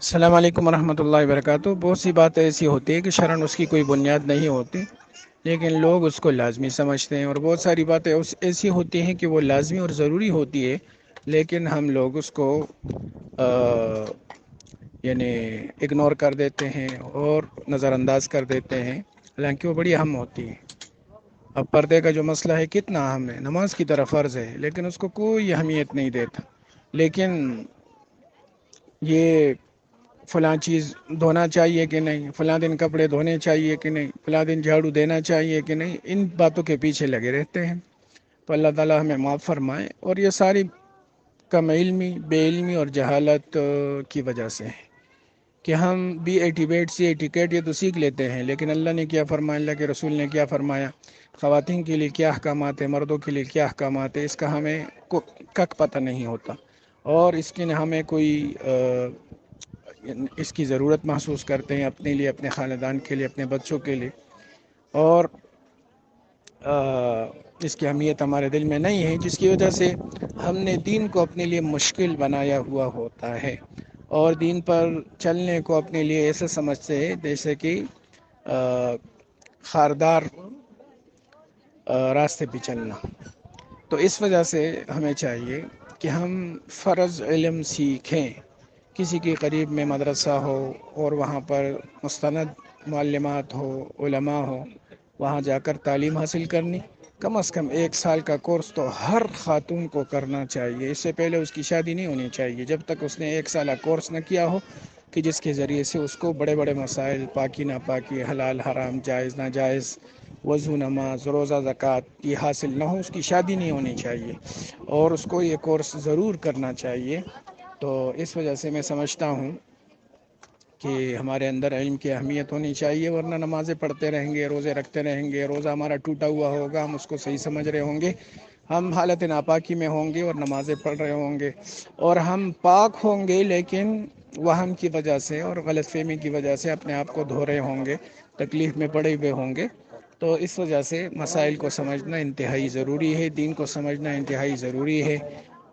السلام علیکم ورحمۃ اللہ وبرکاتہ۔ بہت سی باتیں ایسی ہوتی ہے کہ شرعاً اس کی کوئی بنیاد نہیں ہوتی، لیکن لوگ اس کو لازمی سمجھتے ہیں، اور بہت ساری باتیں ایسی ہوتی ہیں کہ وہ لازمی اور ضروری ہوتی ہے، لیکن ہم لوگ اس کو آ، یعنی اگنور کر دیتے ہیں اور نظر انداز کر دیتے ہیں، حالانکہ وہ بڑی اہم ہوتی ہے۔ اب پردے کا جو مسئلہ ہے کتنا اہم ہے، نماز کی طرح فرض ہے، لیکن اس کو کوئی اہمیت نہیں دیتا۔ لیکن یہ فلاں چیز دھونا چاہیے کہ نہیں، فلاں دن کپڑے دھونے چاہیے کہ نہیں، فلاں دن جھاڑو دینا چاہیے کہ نہیں، ان باتوں کے پیچھے لگے رہتے ہیں۔ تو اللہ تعالیٰ ہمیں معاف فرمائے، اور یہ ساری کم علمی، بے علمی اور جہالت کی وجہ سے ہے کہ ہم B A T bat C A T cat یہ تو سیکھ لیتے ہیں، لیکن اللہ نے کیا فرمایا، اللہ کے رسول نے کیا فرمایا، خواتین کے لیے کیا احکامات ہیں، مردوں کے لیے کیا احکامات ہیں، اس کا ہمیں کک پتہ نہیں ہوتا، اور اس کی ہمیں کوئی اس کی ضرورت محسوس کرتے ہیں اپنے لیے، اپنے خاندان کے لیے، اپنے بچوں کے لیے، اور اس کی اہمیت ہمارے دل میں نہیں ہے، جس کی وجہ سے ہم نے دین کو اپنے لیے مشکل بنایا ہوا ہوتا ہے، اور دین پر چلنے کو اپنے لیے ایسے سمجھتے ہیں جیسے کہ خاردار راستے پہ چلنا۔ تو اس وجہ سے ہمیں چاہیے کہ ہم فرض علم سیکھیں، کسی کے قریب میں مدرسہ ہو اور وہاں پر مستند معلمات ہو، علماء ہو، وہاں جا کر تعلیم حاصل کرنی۔ کم از کم 1 سال کا کورس تو ہر خاتون کو کرنا چاہیے، اس سے پہلے اس کی شادی نہیں ہونی چاہیے جب تک اس نے 1 سالہ کورس نہ کیا ہو، کہ جس کے ذریعے سے اس کو بڑے بڑے مسائل، پاکی ناپاکی، حلال حرام، جائز ناجائز، وضو، نماز، روزہ، زکوٰۃ یہ حاصل نہ ہو، اس کی شادی نہیں ہونی چاہیے، اور اس کو یہ کورس ضرور کرنا چاہیے۔ تو اس وجہ سے میں سمجھتا ہوں کہ ہمارے اندر علم کی اہمیت ہونی چاہیے، ورنہ نمازیں پڑھتے رہیں گے، روزے رکھتے رہیں گے، روزہ ہمارا ٹوٹا ہوا ہوگا، ہم اس کو صحیح سمجھ رہے ہوں گے، ہم حالت ناپاکی میں ہوں گے اور نمازیں پڑھ رہے ہوں گے، اور ہم پاک ہوں گے لیکن وہم کی وجہ سے اور غلط فہمی کی وجہ سے اپنے آپ کو دھو رہے ہوں گے، تکلیف میں پڑے ہوئے ہوں گے۔ تو اس وجہ سے مسائل کو سمجھنا انتہائی ضروری ہے، دین کو سمجھنا انتہائی ضروری ہے،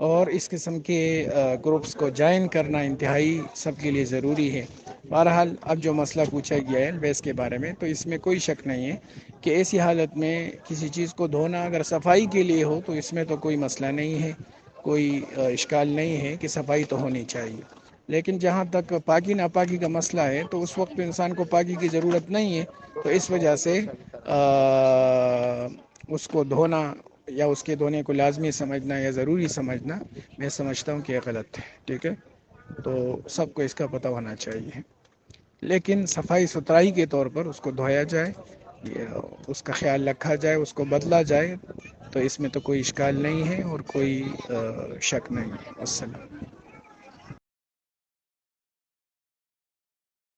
اور اس قسم کے گروپس کو جوائن کرنا انتہائی سب کے لیے ضروری ہے۔ بہرحال اب جو مسئلہ پوچھا گیا ہے بیس کے بارے میں، تو اس میں کوئی شک نہیں ہے کہ ایسی حالت میں کسی چیز کو دھونا اگر صفائی کے لیے ہو تو اس میں تو کوئی مسئلہ نہیں ہے، کوئی اشکال نہیں ہے کہ صفائی تو ہونی چاہیے، لیکن جہاں تک پاکی ناپاکی کا مسئلہ ہے تو اس وقت انسان کو پاکی کی ضرورت نہیں ہے، تو اس وجہ سے اس کو دھونا یا اس کے دھونے کو لازمی سمجھنا یا ضروری سمجھنا، میں سمجھتا ہوں کہ یہ غلط ہے۔ ٹھیک ہے، تو سب کو اس کا پتہ ہونا چاہیے، لیکن صفائی ستھرائی کے طور پر اس کو دھویا جائے، اس کا خیال رکھا جائے، اس کو بدلا جائے، تو اس میں تو کوئی اشکال نہیں ہے اور کوئی شک نہیں ہے۔ السلام۔